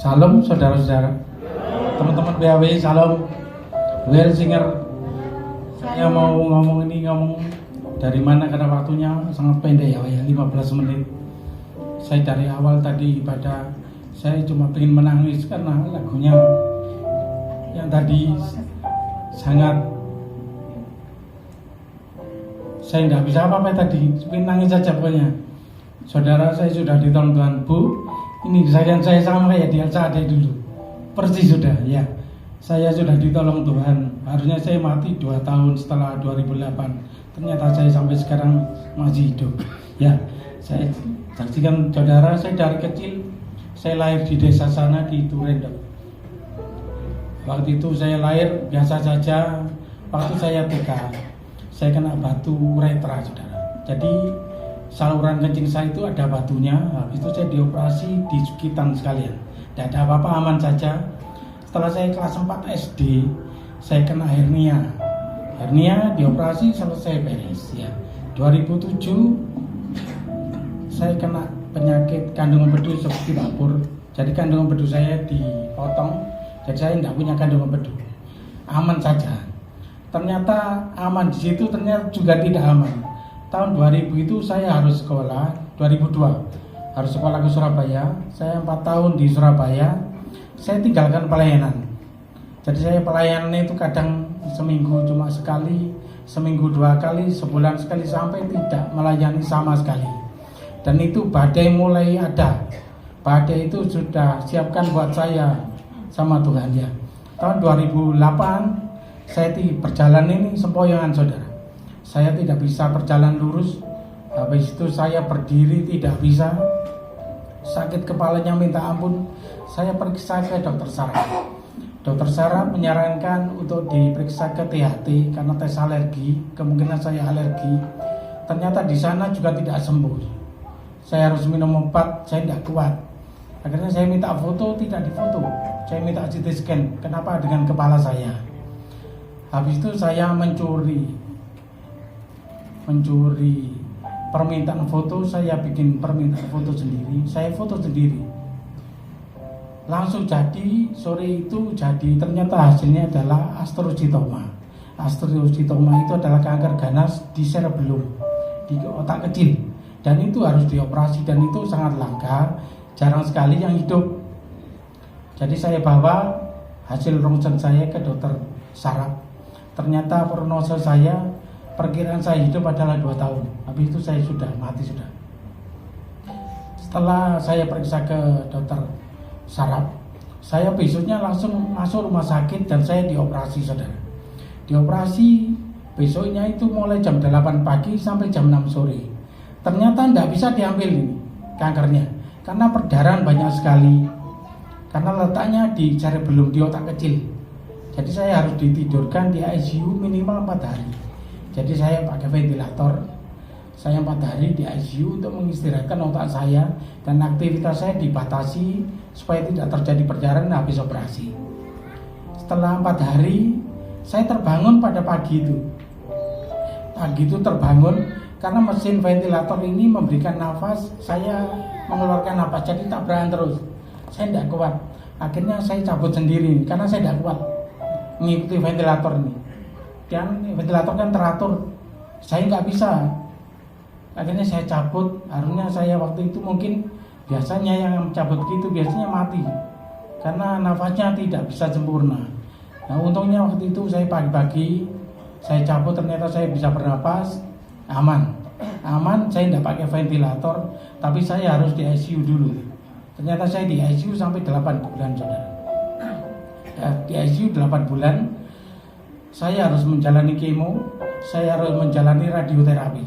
Salam saudara-saudara, teman-teman BAW, salam. Well singer, saya mau ngomong dari mana karena waktunya sangat pendek ya, 15 menit. Saya dari awal tadi ibadah, saya cuma pengen menangis karena lagunya yang tadi sangat, saya tidak bisa apa-apa tadi, pengen nangis saja pokoknya. Saudara, saya sudah ditolong Tuhan. Bu, ini kesaksian saya sama kayak di Elsa ada dulu, persis sudah ya. Saya sudah ditolong Tuhan. Harusnya saya mati 2 tahun setelah 2008. Ternyata saya sampai sekarang masih hidup. Ya, saya saksikan saudara, saya dari kecil saya lahir di desa sana di Turendok. Waktu itu saya lahir biasa saja. Waktu saya TK, saya kena batu uretra, saudara. Jadi saluran kencing saya itu ada batunya. Habis itu saya dioperasi di Sukitan sekalian. Tidak ada apa-apa, aman saja. Setelah saya kelas 4 SD, saya kena hernia. Hernia dioperasi selesai beres ya. 2007 saya kena penyakit kandungan empedu seperti Babur. Jadi kandungan empedu saya dipotong. Jadi saya tidak punya kandungan empedu. Aman saja. Ternyata aman di situ, ternyata juga tidak aman. Tahun 2000 itu saya harus sekolah. 2002 harus sekolah ke Surabaya. Saya 4 tahun di Surabaya. Saya tinggalkan pelayanan. Jadi saya pelayanan itu kadang seminggu cuma sekali, seminggu 2 kali, sebulan sekali, sampai tidak melayani sama sekali. Dan itu badai mulai ada. Badai itu sudah siapkan buat saya sama Tuhan ya. Tahun 2008 saya berjalan ini sempoyongan, saudara. Saya tidak bisa berjalan lurus. Habis itu saya berdiri tidak bisa. Sakit kepalanya minta ampun. Saya periksa ke dokter saraf. Dokter saraf menyarankan untuk diperiksa ke THT karena tes alergi. Kemungkinan saya alergi. Ternyata di sana juga tidak sembuh. Saya harus minum obat, saya tidak kuat. Akhirnya saya minta foto, tidak difoto. Saya minta CT scan. Kenapa dengan kepala saya? Habis itu saya mencuri permintaan foto. Saya bikin permintaan foto sendiri. Saya foto sendiri. Langsung jadi, sore itu jadi. Ternyata hasilnya adalah astrocytoma. Astrocytoma itu adalah kanker ganas di cerebellum, di otak kecil. Dan itu harus dioperasi, dan itu sangat langka, jarang sekali yang hidup. Jadi saya bawa hasil rongsen saya ke dokter saraf. Ternyata prognose saya, perkiraan saya hidup adalah 2 tahun. Habis itu saya sudah mati sudah. Setelah saya periksa ke dokter saraf, saya besoknya langsung masuk rumah sakit dan saya dioperasi, saudara. Dioperasi besoknya itu mulai jam 8 pagi sampai jam 6 sore. Ternyata tidak bisa diambil ini kankernya karena perdarahan banyak sekali. Karena letaknya di cerebellum, di otak kecil. Jadi saya harus ditidurkan di ICU minimal 4 hari. Jadi saya pakai ventilator. Saya 4 hari di ICU untuk mengistirahatkan otak saya, dan aktivitas saya dibatasi supaya tidak terjadi perdarahan habis operasi. Setelah 4 hari, saya terbangun pada pagi itu. Pagi itu terbangun karena mesin ventilator ini memberikan nafas, saya mengeluarkan nafas, jadi tabrakan terus. Saya tidak kuat. Akhirnya saya cabut sendiri karena saya tidak kuat mengikuti ventilator ini. Dan ventilator kan teratur, saya nggak bisa. Akhirnya saya cabut. Harusnya saya waktu itu mungkin, biasanya yang cabut gitu biasanya mati karena nafasnya tidak bisa sempurna. Nah untungnya waktu itu saya pagi-pagi saya cabut, ternyata saya bisa bernapas, aman. Saya tidak pakai ventilator, tapi saya harus di ICU dulu. Ternyata saya di ICU sampai 8 bulan, saudara. Di ICU 8 bulan. Saya harus menjalani kemo, saya harus menjalani radioterapi.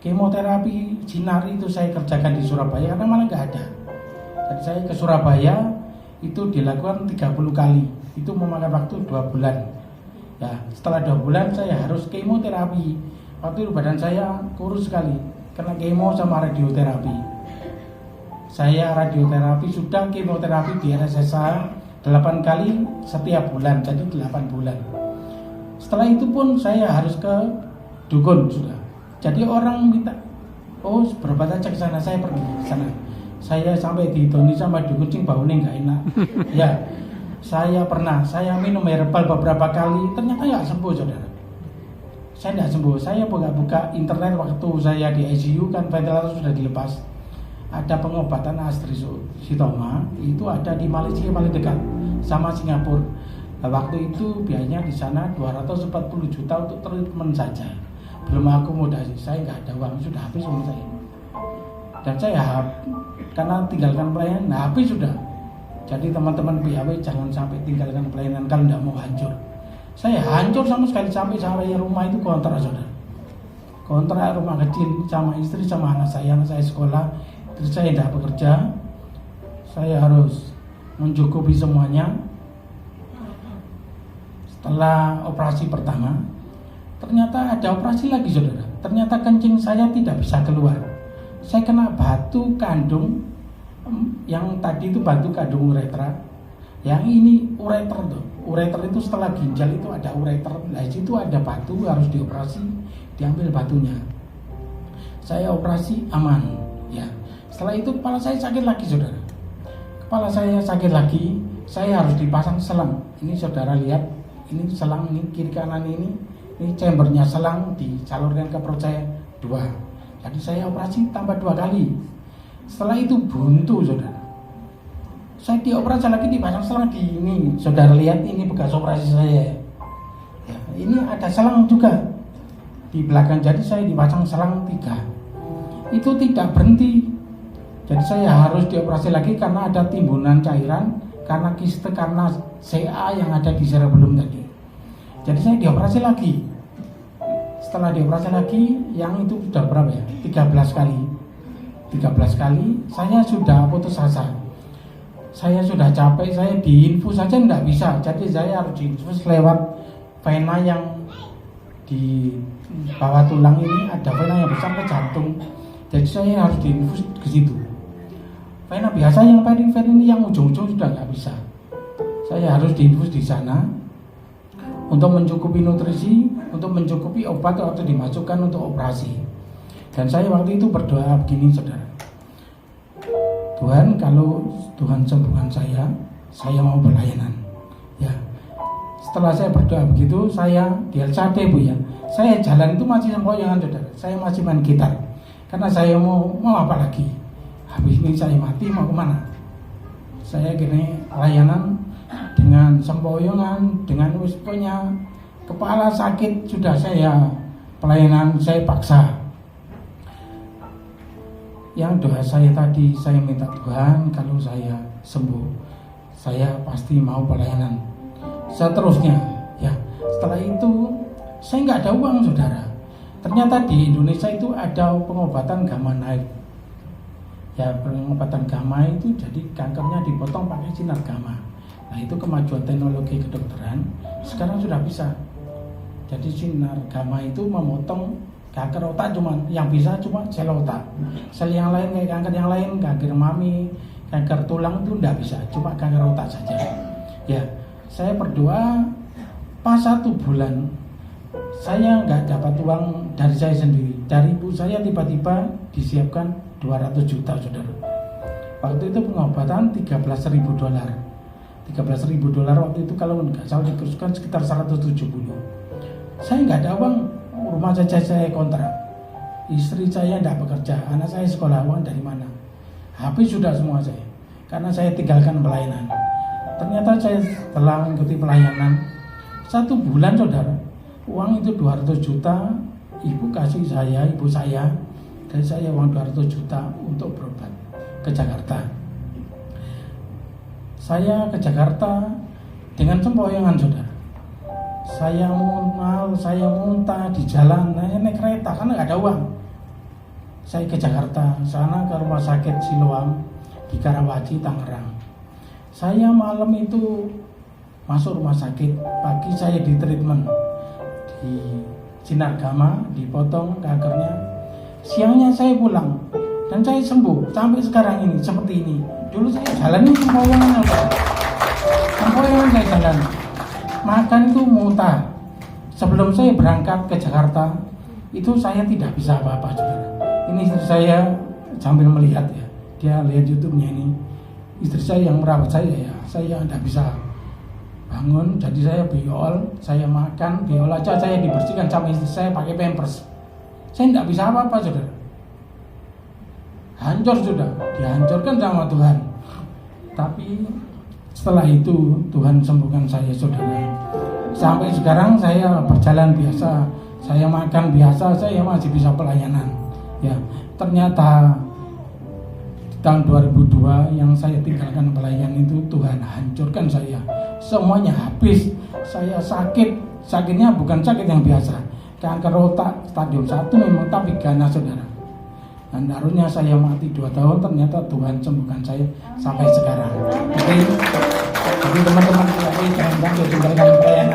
Kemoterapi sinar itu saya kerjakan di Surabaya karena malah nggak ada. Jadi saya ke Surabaya itu dilakukan 30 kali. Itu memakan waktu 2 bulan. Ya, setelah 2 bulan saya harus kemoterapi. Waktu itu badan saya kurus sekali karena kemo sama radioterapi. Saya radioterapi sudah, kemoterapi di RSSA 8 kali setiap bulan, jadi 8 bulan. Setelah itu pun saya harus ke dukun sudah. Jadi orang minta, oh berobat aja ke sana, saya pergi ke sana. saya sampai dihitoni sama dukun cing baunya nggak enak. Ya, saya pernah, saya minum herbal beberapa kali, ternyata nggak sembuh saudara. Saya nggak sembuh. Saya buka-buka internet waktu saya di ICU, kan ventilator sudah dilepas. Ada pengobatan Astrositoma, itu ada di Malaysia paling dekat sama Singapura. Nah, waktu itu biayanya di sana 240 juta untuk treatment saja. Belum akomodasi, saya nggak ada uang, sudah habis uang saya. Dan saya karena tinggalkan pelayanan, nah habis sudah. Jadi teman-teman PAW jangan sampai tinggalkan pelayanan kalau tidak mau hancur. Saya hancur sama sekali sampai rumah itu kontrak saudara. Kontrak rumah kecil sama istri sama anak saya sekolah. Terus saya tidak bekerja, saya harus mencukupi semuanya. Setelah operasi pertama, ternyata ada operasi lagi saudara. Ternyata kencing saya tidak bisa keluar. Saya kena batu kandung, yang tadi itu batu kandung uretra. Yang ini ureter tuh. Ureter itu setelah ginjal itu ada ureter. Nah itu ada batu, harus dioperasi, diambil batunya. Saya operasi aman, ya. Setelah itu kepala saya sakit lagi saudara. Kepala saya sakit lagi, saya harus dipasang selang. Ini saudara lihat, ini selang ini kiri kanan ini chambernya selang disalurkan ke perut saya 2. Jadi saya operasi tambah 2 kali. Setelah itu buntu saudara. Saya dioperasi lagi dipasang selang di ini. Saudara lihat ini bekas operasi saya. Ya, ini ada selang juga di belakang. Jadi saya dipasang selang 3. Itu tidak berhenti. Jadi saya harus dioperasi lagi karena ada timbunan cairan, karena kiste, karena CA yang ada di cerebellum tadi. Jadi saya dioperasi lagi. Setelah dioperasi lagi, yang itu sudah berapa ya? 13 kali. 13 kali saya sudah putus asa. Saya sudah capek, saya diinfus saja tidak bisa. Jadi saya harus diinfus lewat vena yang di bawah tulang ini, ada vena yang besar ke jantung. Jadi saya harus diinfus ke situ. Vena biasa yang perifer ini yang ujung-ujung sudah nggak bisa. Saya harus diinfus di sana untuk mencukupi nutrisi, untuk mencukupi obat atau dimasukkan untuk operasi. Dan saya waktu itu berdoa begini saudara. Tuhan, kalau Tuhan sembuhkan saya mau pelayanan. Ya. Setelah saya berdoa begitu, saya di LCD Bu ya. Saya jalan itu masih sempoyongan saudara. Saya masih main gitar. Karena saya mau apa lagi? Habis ini saya mati mau kemana? Saya kini layanan dengan sempoyongan, dengan punya kepala sakit sudah saya pelayanan, saya paksa. Yang doa saya tadi, saya minta Tuhan kalau saya sembuh, saya pasti mau pelayanan. Seterusnya, ya. Setelah itu saya nggak ada uang saudara. Ternyata di Indonesia itu ada pengobatan gamma knife. Ya, pengobatan gamma itu jadi kankernya dipotong pakai sinar gamma. Nah itu kemajuan teknologi kedokteran sekarang sudah bisa. Jadi sinar gamma itu memotong kanker otak, cuma yang bisa cuma sel otak. Sel yang lain kayak kanker yang lain, kanker mami, kanker tulang itu tidak bisa, cuma kanker otak saja. Ya, saya berdoa pas 1 bulan saya nggak dapat uang dari saya sendiri. Dari ibu saya tiba-tiba disiapkan 200 juta saudara. Waktu itu pengobatan $13.000. $13.000 waktu itu kalau nggak salah dikurskan sekitar 170. Saya nggak ada uang, rumah saja saya kontrak, istri saya tidak bekerja, anak saya sekolah, uang dari mana? Habis sudah semua saya, karena saya tinggalkan pelayanan. Ternyata saya setelah mengikuti pelayanan 1 bulan saudara, uang itu 200 juta, ibu kasih saya, ibu saya, dan saya uang 200 juta untuk berobat ke Jakarta. Saya ke Jakarta dengan sempoyongan saudara. Saya muntah di jalan, naik kereta karena nggak ada uang. Saya ke Jakarta, sana ke rumah sakit Siloam di Karawaci, Tangerang. Saya malam itu masuk rumah sakit, pagi saya di treatment di sinar gamma, dipotong kankernya. Siangnya saya pulang dan saya sembuh sampai sekarang ini seperti ini. Dulu saya jalan ini sempoyongan saya jalan. Makan itu muntah. Sebelum saya berangkat ke Jakarta, itu saya tidak bisa apa-apa saudara. Ini istri saya sambil melihat ya, dia lihat YouTube-nya ini, istri saya yang merawat saya ya, saya tidak bisa bangun, jadi saya biol, saya makan, biol aja saya dibersihkan sama istri saya pakai pampers. Saya tidak bisa apa-apa, saudara. Hancur sudah, dihancurkan sama Tuhan. Tapi setelah itu Tuhan sembuhkan saya, saudara. Sampai sekarang saya berjalan biasa, saya makan biasa, saya masih bisa pelayanan. Ya, ternyata tahun 2002 yang saya tinggalkan pelayanan itu Tuhan hancurkan saya, semuanya habis. Saya sakitnya bukan sakit yang biasa, kanker otak stadium 1 memang, tapi ganas, saudara. Dan harusnya saya mati 2 tahun, ternyata Tuhan sembuhkan saya sampai sekarang. Jadi teman-teman, jangan tinggalkan pelayanan.